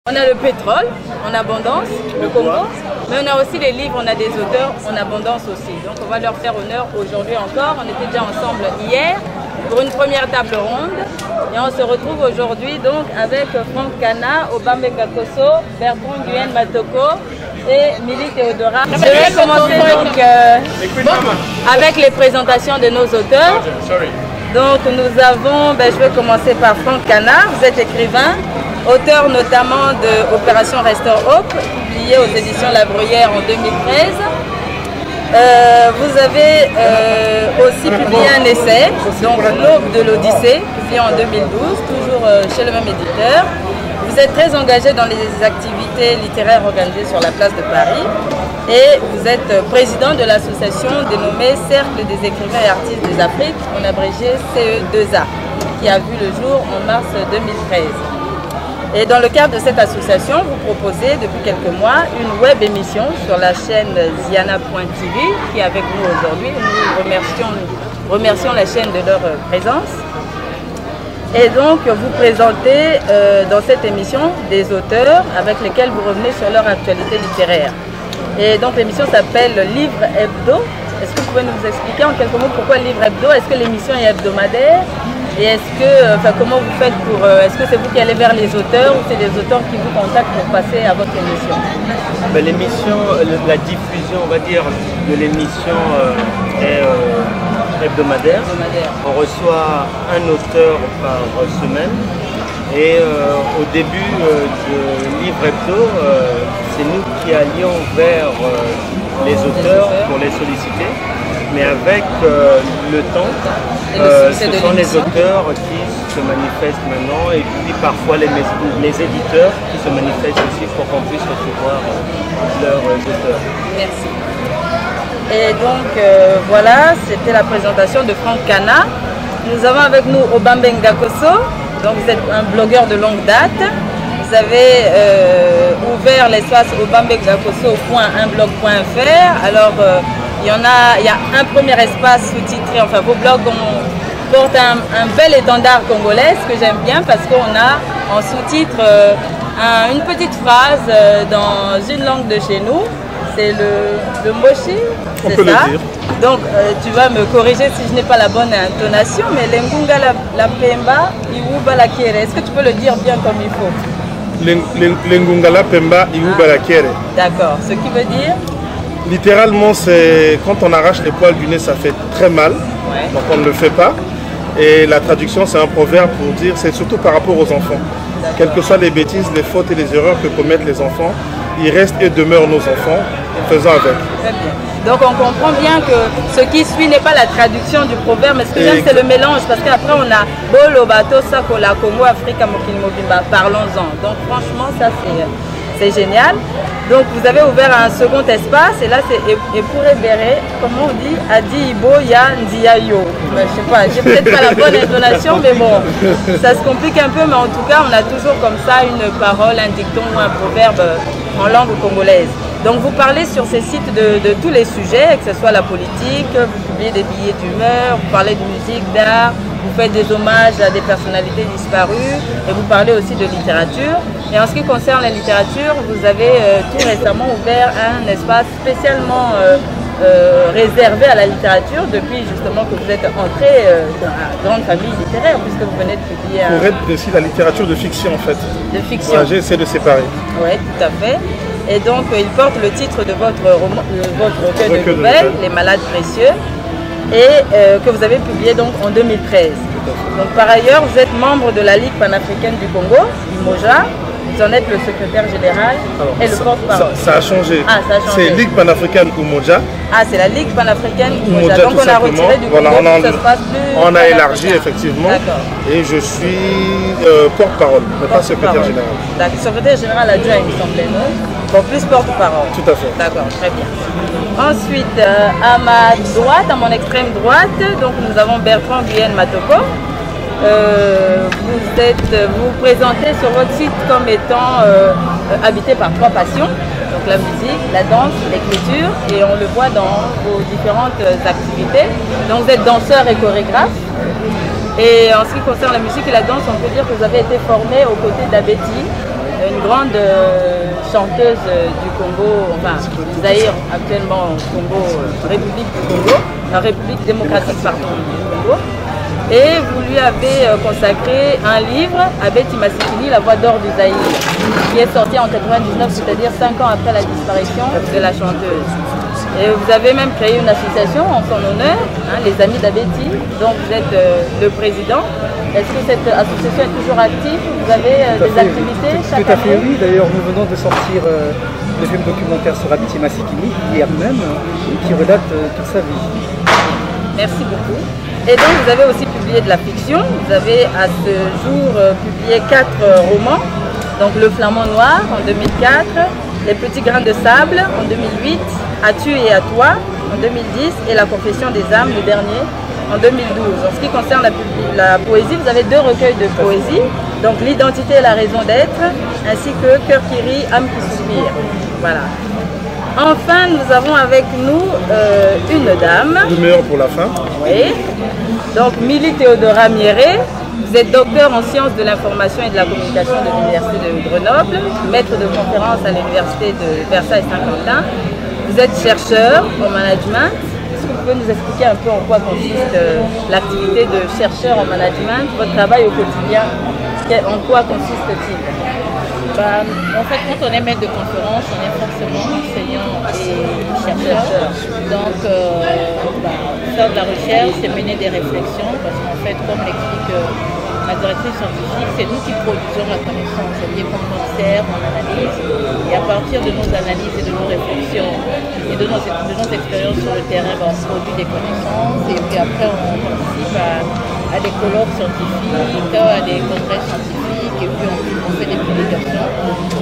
On a le pétrole en abondance, le Congo, mais on a aussi les livres, on a des auteurs en abondance aussi. Donc on va leur faire honneur aujourd'hui encore. On était déjà ensemble hier pour une première table ronde. Et on se retrouve aujourd'hui donc avec Franck Kana, Obambe Ngakoso, Bertrand Nguyen Matoko et Milly Théodora. Je vais commencer donc avec les présentations de nos auteurs. Donc nous avons, je vais commencer par Franck Kana, vous êtes écrivain, auteur notamment de Opération Restore Hope, publié aux éditions La Bruyère en 2013. Vous avez aussi publié un essai, donc L'Aube de l'Odyssée, publié en 2012, toujours chez le même éditeur. Vous êtes très engagé dans les activités littéraires organisées sur la place de Paris et vous êtes président de l'association dénommée Cercle des écrivains et artistes des Afriques, en abrégé CE2A, qui a vu le jour en mars 2013. Et dans le cadre de cette association, vous proposez depuis quelques mois une web émission sur la chaîne Ziana.tv qui est avec nous aujourd'hui. Nous remercions la chaîne de leur présence. Et donc vous présentez dans cette émission des auteurs avec lesquels vous revenez sur leur actualité littéraire. Et donc l'émission s'appelle Livre Hebdo. Est-ce que vous pouvez nous expliquer en quelques mots pourquoi Livre Hebdo? Est-ce que l'émission est hebdomadaire? Et est-ce que, comment vous faites pour, est-ce que c'est vous qui allez vers les auteurs ou c'est les auteurs qui vous contactent pour passer à votre émission? L'émission, la diffusion, on va dire, de l'émission est hebdomadaire. On reçoit un auteur par semaine. Et au début de Livre Hebdo, c'est nous qui allions vers les auteurs pour les solliciter. Mais avec le temps, ce sont les auteurs qui se manifestent maintenant et puis parfois les éditeurs qui se manifestent aussi pour qu'on puisse recevoir leurs auteurs. Merci. Et donc voilà, c'était la présentation de Franck Kana. Nous avons avec nous Obambe Ngakoso, donc vous êtes un blogueur de longue date. Vous avez ouvert l'espace obambengakosoo.unblog.fr. Alors il y a un premier espace sous-titré, enfin vos blogs portent un bel étendard congolais, ce que j'aime bien parce qu'on a en sous-titre une petite phrase dans une langue de chez nous, c'est le moshi, c'est ça. Donc tu vas me corriger si je n'ai pas la bonne intonation, mais l'engunga la pemba, iwuba la kiere, est-ce que tu peux le dire bien comme il faut? L'engunga la pemba, iwuba la kiere. D'accord, ce qui veut dire? Littéralement, c'est quand on arrache les poils du nez, ça fait très mal, donc on ne le fait pas. Et la traduction, c'est un proverbe pour dire, c'est surtout par rapport aux enfants. Quelles que soient les bêtises, les fautes et les erreurs que commettent les enfants, ils restent et demeurent nos enfants, faisant avec. Très bien. Donc on comprend bien que ce qui suit n'est pas la traduction du proverbe, mais ce que j'aime c'est le mélange, parce qu'après on a Bolo, Bato, Sakola, Congo, Africa, Mokini, Mobimba, parlons-en. Donc franchement, ça c'est génial. Donc vous avez ouvert un second espace et là c'est Epourebere, comment on dit? Adi Ibo Ya Ndiayo. Je sais pas, j'ai peut-être pas la bonne intonation, mais bon, ça se complique un peu, mais en tout cas on a toujours comme ça une parole, un dicton ou un proverbe en langue congolaise. Donc vous parlez sur ces sites de tous les sujets, que ce soit la politique, vous publiez des billets d'humeur, vous parlez de musique, d'art, vous faites des hommages à des personnalités disparues et vous parlez aussi de littérature. Et en ce qui concerne la littérature, vous avez tout récemment ouvert un espace spécialement réservé à la littérature depuis justement que vous êtes entré dans la grande famille littéraire puisque vous venez de publier un... Pour être précis, la littérature de fiction en fait. De fiction. Voilà, j'ai essayé de séparer. Oui, tout à fait. Et donc il porte le titre de votre recueil de nouvelles, Les Malades Précieux, et que vous avez publié donc en 2013. Donc par ailleurs, vous êtes membre de la Ligue panafricaine du Congo, Umoja. Vous en êtes le secrétaire général et le porte-parole. Ça a changé. Ah, ça a changé. C'est Ligue panafricaine Umoja. Ah, c'est la Ligue panafricaine Umoja. Donc on a retiré du Congo, ça se passe plus. On a élargi effectivement. Et je suis porte-parole, mais pas secrétaire général. D'accord, secrétaire général adjoint, il me semblait, non? Bon, plus porte-parole. Tout à fait. D'accord, très bien. Ensuite, à ma droite, à mon extrême droite, donc nous avons Bertrand Nguyen Matoko. Vous vous présentez sur votre site comme étant habité par trois passions, donc la musique, la danse, l'écriture, et on le voit dans vos différentes activités. Donc vous êtes danseur et chorégraphe. Et en ce qui concerne la musique et la danse, on peut dire que vous avez été formé aux côtés d'Abeti, une grande chanteuse du Congo, enfin Zaïre actuellement Congo, République du Congo, la République démocratique pardon, du Congo. Et vous lui avez consacré un livre, Abeti Masikini, La voix d'or du Zaïre, qui est sorti en 99, c'est-à-dire 5 ans après la disparition de la chanteuse. Et vous avez même créé une association en son honneur, hein, les Amis d'Abeti, dont vous êtes le président. Est-ce que cette association est toujours active? Vous avez des activités chaque année? Tout à fait, oui. D'ailleurs, nous venons de sortir le deuxième documentaire sur Abeti Masikini, hier même, qui relate toute sa vie. Merci beaucoup. Et donc, vous avez aussi publié de la fiction. Vous avez à ce jour publié 4 romans. Donc, Le Flamand Noir en 2004, Les Petits Grains de Sable en 2008, As-tu et à toi en 2010 et La Confession des âmes, le dernier, en 2012. En ce qui concerne la poésie, vous avez 2 recueils de poésie, donc L'identité et la raison d'être, ainsi que Cœur qui rit, âme qui soupire. Voilà. Enfin, nous avons avec nous une dame. Le meilleur pour la fin. Oui. Donc, Milly Théodora Mieré. Vous êtes docteur en sciences de l'information et de la communication de l'Université de Grenoble, maître de conférence à l'Université de Versailles-Saint-Quentin. Vous êtes chercheur en management. Est-ce que vous pouvez nous expliquer un peu en quoi consiste l'activité de chercheur en management, votre travail au quotidien? En quoi consiste-t-il? En fait, quand on est maître de conférence, on est forcément enseignant et chercheur. Donc, faire de la recherche, c'est mener des réflexions, parce qu'en fait, comme l'explique ma directrice scientifique, c'est nous qui produisons la connaissance. C'est-à-dire qu'on observe, on analyse, et à partir de nos analyses et de nos réflexions et de nos expériences sur le terrain, on produit des connaissances, et puis après, on participe à des colloques scientifiques, à des congrès scientifiques, et puis on fait des publications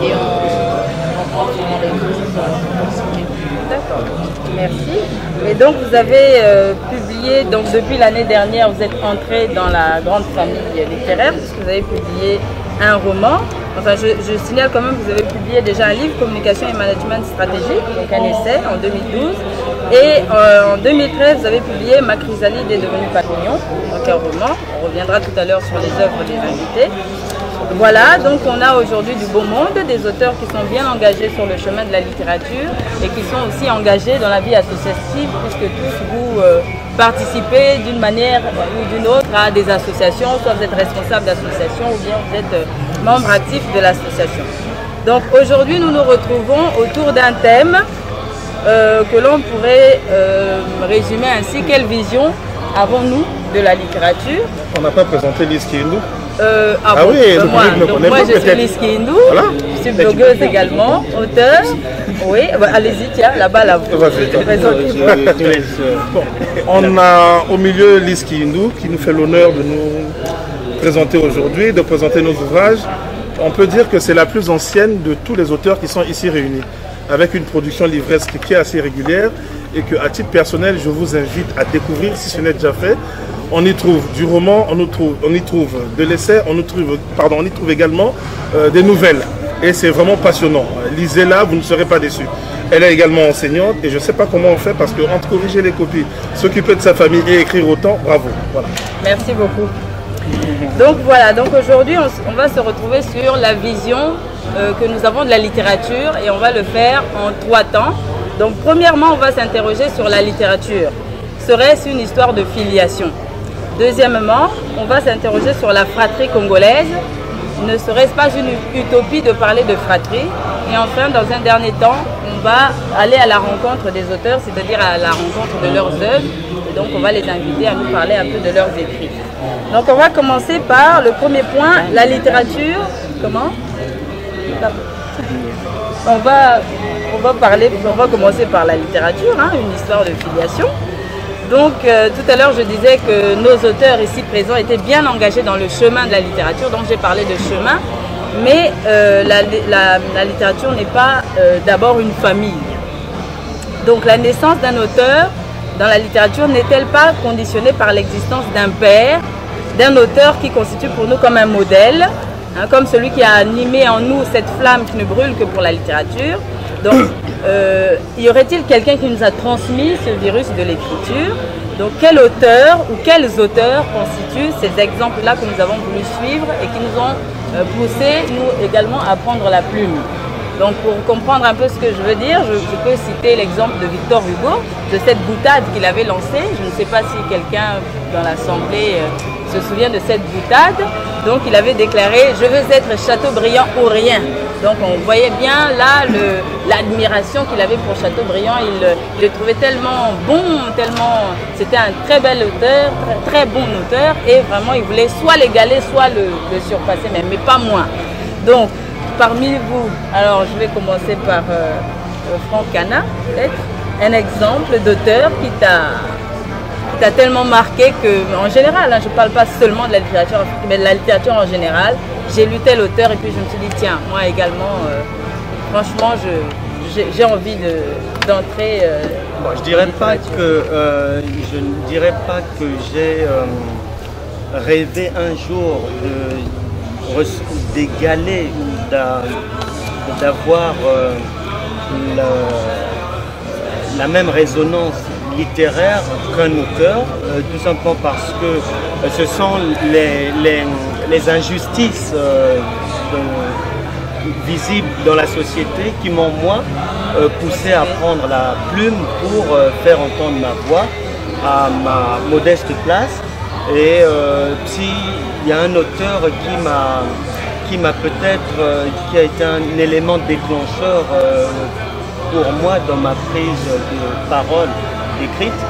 et on prend souvent les cours. D'accord, merci. Et donc vous avez publié, donc depuis l'année dernière, vous êtes entré dans la grande famille littéraire, puisque vous avez publié un roman. Enfin, je signale quand même que vous avez publié déjà un livre, Communication et Management Stratégique, donc un essai en 2012. Et en 2013, vous avez publié Ma chrysalide est devenue papillon, donc un roman. On reviendra tout à l'heure sur les œuvres des invités. Voilà, donc on a aujourd'hui du beau monde, des auteurs qui sont bien engagés sur le chemin de la littérature et qui sont aussi engagés dans la vie associative, puisque tous vous participez d'une manière ou d'une autre à des associations, soit vous êtes responsable d'association ou bien vous êtes membre actif de l'association. Donc aujourd'hui, nous nous retrouvons autour d'un thème que l'on pourrait résumer ainsi. Quelle vision avons-nous de la littérature? On n'a pas présenté Lise Kiyindou. Oui, moi je suis Lise Kiyindou, voilà. Je suis blogueuse également, auteur. Oui, allez-y, tiens, là-bas, là. On a au milieu Lise Kiyindou qui nous fait l'honneur de nous présenter aujourd'hui, de présenter nos ouvrages. On peut dire que c'est la plus ancienne de tous les auteurs qui sont ici réunis, avec une production livresque qui est assez régulière et que, à titre personnel, je vous invite à découvrir si ce n'est déjà fait. On y trouve du roman, on y trouve de l'essai, on y trouve également des nouvelles. Et c'est vraiment passionnant. Lisez-la, vous ne serez pas déçus. Elle est également enseignante et je ne sais pas comment on fait parce qu'entre corriger les copies, s'occuper de sa famille et écrire autant, bravo. Voilà. Merci beaucoup. Donc voilà, donc aujourd'hui on va se retrouver sur la vision que nous avons de la littérature et on va le faire en 3 temps. Donc premièrement, on va s'interroger sur la littérature. Serait-ce une histoire de filiation? Deuxièmement, on va s'interroger sur la fratrie congolaise. Ne serait-ce pas une utopie de parler de fratrie? Et enfin, dans un dernier temps, on va aller à la rencontre des auteurs, c'est-à-dire à la rencontre de leurs œuvres. Et donc, on va les inviter à nous parler un peu de leurs écrits. Donc, on va commencer par le premier point, la littérature. Comment? On va commencer par la littérature, hein, une histoire de filiation. Donc tout à l'heure je disais que nos auteurs ici présents étaient bien engagés dans le chemin de la littérature, donc j'ai parlé de chemin, mais la littérature n'est pas d'abord une famille. Donc la naissance d'un auteur dans la littérature n'est-elle pas conditionnée par l'existence d'un père, d'un auteur qui constitue pour nous comme un modèle, hein, comme celui qui a animé en nous cette flamme qui ne brûle que pour la littérature? Donc, y aurait-il quelqu'un qui nous a transmis ce virus de l'écriture? Donc, quel auteur ou quels auteurs constituent ces exemples-là que nous avons voulu suivre et qui nous ont poussé, nous également, à prendre la plume? Donc, pour comprendre un peu ce que je veux dire, je peux citer l'exemple de Victor Hugo, de cette boutade qu'il avait lancée. Je ne sais pas si quelqu'un dans l'Assemblée se souvient de cette boutade. Donc, il avait déclaré « Je veux être Chateaubriand ou rien ». Donc, on voyait bien là l'admiration qu'il avait pour Chateaubriand. Il le trouvait tellement bon, tellement... C'était un très bel auteur, très bon auteur. Et vraiment, il voulait soit l'égaler, soit le surpasser, mais pas moins. Donc, parmi vous, alors je vais commencer par Franck Cana, peut-être, un exemple d'auteur qui t'a tellement marqué que, en général, hein, je ne parle pas seulement de la littérature africaine, mais de la littérature en général. J'ai lu tel auteur et puis je me suis dit, tiens, moi également, franchement, j'ai envie d'entrer. Bon, je ne dirais pas que j'ai rêvé un jour d'égaler ou d'avoir la même résonance littéraire qu'un auteur, tout simplement parce que ce sont les injustices visibles dans la société qui m'ont moi poussé à prendre la plume pour faire entendre ma voix à ma modeste place. Et s'il y a un auteur qui a été un élément déclencheur pour moi dans ma prise de parole écrite,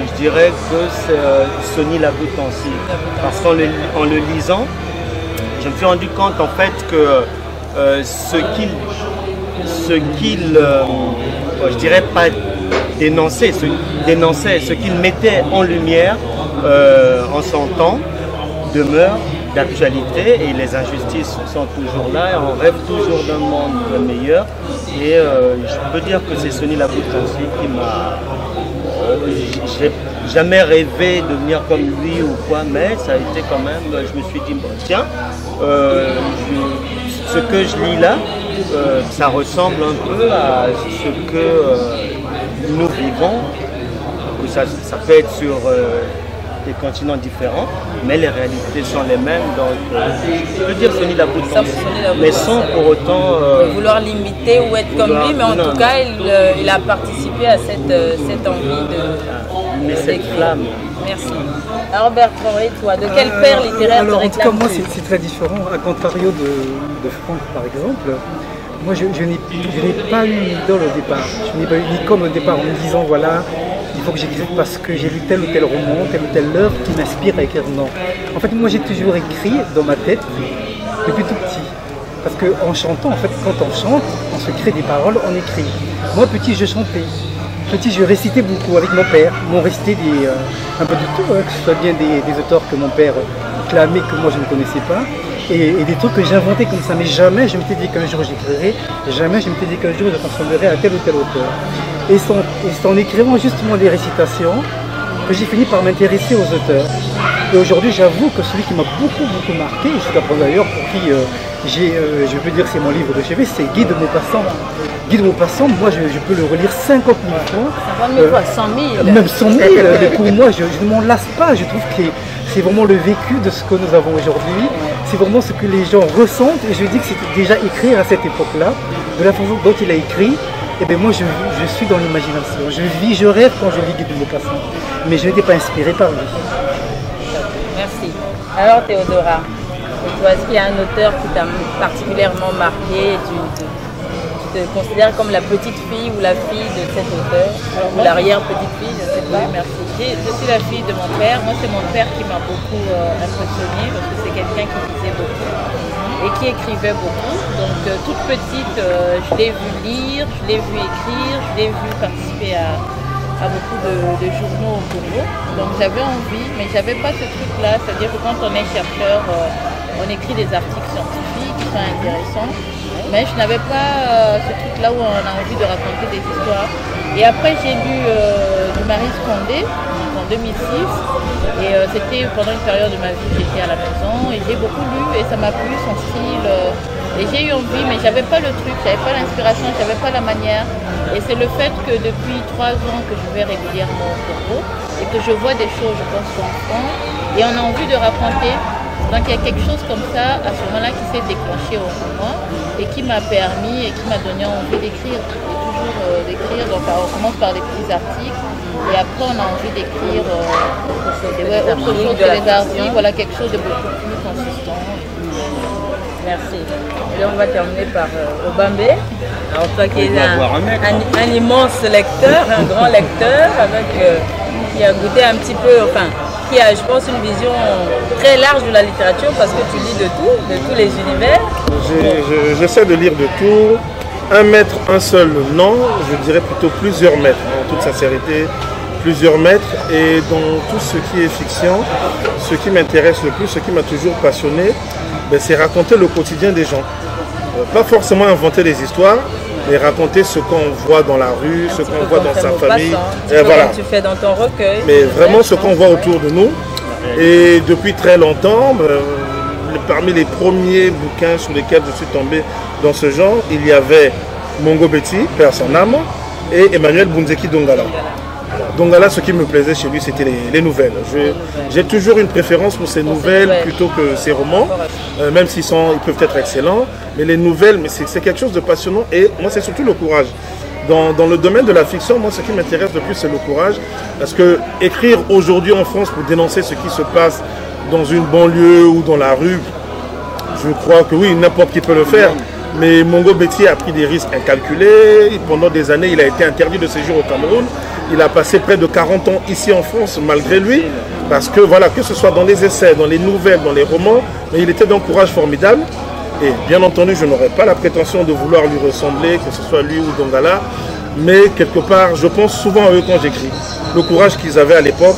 je dirais que c'est Sony Laboutancy. Parce qu'en le lisant, je me suis rendu compte en fait que ce qu'il je dirais pas dénonçait, ce qu'il mettait en lumière en son temps demeure d'actualité et les injustices sont toujours là et on rêve toujours d'un monde meilleur et je peux dire que c'est Sony Laboutancy qui m'a... J'ai jamais rêvé de devenir comme lui ou quoi, mais ça a été quand même, je me suis dit, bon, tiens, ce que je lis là, ça ressemble un peu à ce que nous vivons. Ça peut être sur des continents différents, mais les réalités sont les mêmes. Donc, je peux dire Sony Laboutancy, mais sans pour autant vouloir l'imiter ou être comme lui, mais en tout cas, il a participé à cette envie de cette flamme. Merci. Alors Bertrand, et toi, de quel père littéraire te réclames-tu? En tout cas, moi, c'est très différent. À contrario de Franck, par exemple, moi, je n'ai pas eu une idole au départ. Je n'ai pas eu une icône au départ en me disant, voilà, il faut que j'écrive parce que j'ai lu tel ou tel roman, telle ou telle œuvre qui m'inspire à écrire. Non. En fait, moi, j'ai toujours écrit dans ma tête depuis tout petit. Parce qu'en chantant, en fait, quand on chante, on se crée des paroles, on écrit. Moi, petit, je chantais. Petit, je récitais beaucoup avec mon père. M'ont récité un peu de tout, hein, que ce soit bien des auteurs que mon père clamait, que moi je ne connaissais pas, et des trucs que j'inventais comme ça. Mais jamais je m'étais dit qu'un jour j'écrirais, jamais je m'étais dit qu'un jour je ressemblerais à tel ou tel auteur. Et c'est en écrivant justement des récitations que j'ai fini par m'intéresser aux auteurs. Et aujourd'hui, j'avoue que celui qui m'a beaucoup marqué, jusqu'à présent d'ailleurs, pour qui je peux dire que c'est mon livre de chevet, c'est Guy de Maupassant. Guy de Maupassant, moi je peux le relire 50 000 fois. 50 000 fois, 100 000. Même 100 000, mais pour moi, je ne m'en lasse pas. Je trouve que c'est vraiment le vécu de ce que nous avons aujourd'hui. C'est vraiment ce que les gens ressentent. Et je dis que c'était déjà écrit à cette époque-là, de la façon dont il a écrit. Et bien moi, je suis dans l'imagination. Je rêve quand je lis Guy de Maupassant. Mais je n'étais pas inspiré par lui. Merci. Alors Théodora, est-ce qu'il y a un auteur qui t'a particulièrement marqué? Tu te considères comme la petite fille ou la fille de cet auteur? Ou l'arrière-petite-fille, je ne sais pas. Oui, merci. Je suis la fille de mon père. Moi, c'est mon père qui m'a beaucoup impressionnée parce que c'est quelqu'un qui lisait beaucoup et qui écrivait beaucoup. Donc, toute petite, je l'ai vu lire, je l'ai vu écrire, je l'ai vu participer à beaucoup de journaux pour nous. Donc, j'avais envie, mais je n'avais pas ce truc-là. C'est-à-dire que quand on est chercheur, on écrit des articles scientifiques qui sont intéressants. Mais je n'avais pas ce truc-là où on a envie de raconter des histoires. Et après, j'ai lu du Maryse Condé en 2006. Et c'était pendant une période de ma vie, j'étais à la maison. Et j'ai beaucoup lu et ça m'a plu, son style. Et j'ai eu envie, mais j'avais pas le truc, j'avais pas l'inspiration, j'avais pas la manière. Et c'est le fait que depuis 3 ans que je vais régulièrement au Congo et que je vois des choses, je pense, enfants, et on a envie de raconter. Donc il y a quelque chose comme ça, à ce moment-là, qui s'est déclenché au moment et qui m'a permis et qui m'a donné envie d'écrire. Et toujours d'écrire, donc on commence par des petits articles et après on a envie d'écrire autre chose que les articles, voilà, quelque chose de beaucoup plus consistant. Merci. Et on va terminer par Obambe. Alors toi qui es un immense lecteur, un grand lecteur, avec, qui a goûté un petit peu, enfin, qui a, je pense, une vision très large de la littérature parce que tu lis de tout, de tous les univers. J'essaie de lire de tout. Un maître, un seul, non. Je dirais plutôt plusieurs maîtres, en toute sincérité. Plusieurs maîtres. Et dans tout ce qui est fiction, ce qui m'intéresse le plus, ce qui m'a toujours passionné, ben, c'est raconter le quotidien des gens. Pas forcément inventer des histoires, mais raconter ce qu'on voit dans la rue, ce qu'on voit dans sa famille. Et voilà. Tu fais dans ton recueil. Mais vraiment ce qu'on voit autour de nous. Et depuis très longtemps, parmi les premiers bouquins sur lesquels je suis tombé dans ce genre, il y avait Mongo Betty, Père son âme, et Emmanuel Bunzeki Dongala. Dongala, ce qui me plaisait chez lui, c'était les nouvelles. J'ai toujours une préférence pour ces nouvelles plutôt que ces romans, même s'ils peuvent être excellents. Mais les nouvelles, c'est quelque chose de passionnant et moi, c'est surtout le courage. Dans le domaine de la fiction, moi, ce qui m'intéresse le plus, c'est le courage. Parce que écrire aujourd'hui en France pour dénoncer ce qui se passe dans une banlieue ou dans la rue, je crois que oui, n'importe qui peut le faire. Mais Mongo Betty a pris des risques incalculés. Pendant des années, il a été interdit de séjour au Cameroun. Il a passé près de 40 ans ici en France, malgré lui. Parce que voilà, que ce soit dans les essais, dans les nouvelles, dans les romans, mais il était d'un courage formidable. Et bien entendu, je n'aurais pas la prétention de vouloir lui ressembler, que ce soit lui ou Dongala. Mais quelque part, je pense souvent à eux quand j'écris. Le courage qu'ils avaient à l'époque.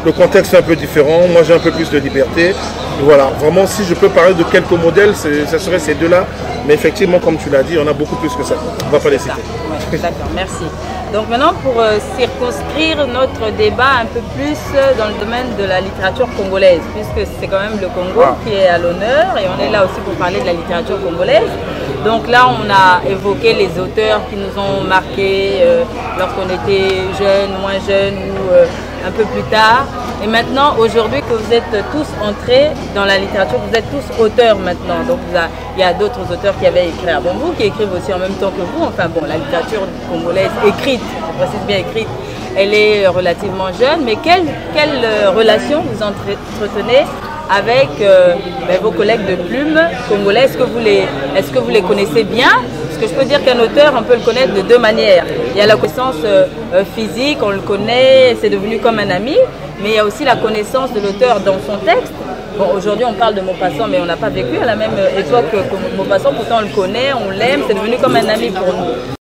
Le contexte est un peu différent, moi j'ai un peu plus de liberté. Et voilà, vraiment si je peux parler de quelques modèles, ça serait ces deux-là. Mais effectivement, comme tu l'as dit, on a beaucoup plus que ça. On ne va pas les citer. Ouais, d'accord, merci. Donc maintenant, pour circonscrire notre débat un peu plus dans le domaine de la littérature congolaise, puisque c'est quand même le Congo qui est à l'honneur et on est là aussi pour parler de la littérature congolaise. Donc là, on a évoqué les auteurs qui nous ont marqués lorsqu'on était jeunes, moins jeunes ou un peu plus tard. Et maintenant, aujourd'hui que vous êtes tous entrés dans la littérature, vous êtes tous auteurs maintenant. Donc il y a d'autres auteurs qui avaient écrit avant vous, qui écrivent aussi en même temps que vous. Enfin bon, la littérature congolaise écrite, je précise bien écrite, elle est relativement jeune. Mais quelle relation vous entretenez avec vos collègues de plume congolais? Est-ce que vous les connaissez bien? Parce que je peux dire qu'un auteur, on peut le connaître de deux manières. Il y a la connaissance physique, on le connaît, c'est devenu comme un ami, mais il y a aussi la connaissance de l'auteur dans son texte. Bon, aujourd'hui on parle de Maupassant, mais on n'a pas vécu à la même époque que Maupassant, pourtant on le connaît, on l'aime, c'est devenu comme un ami pour nous.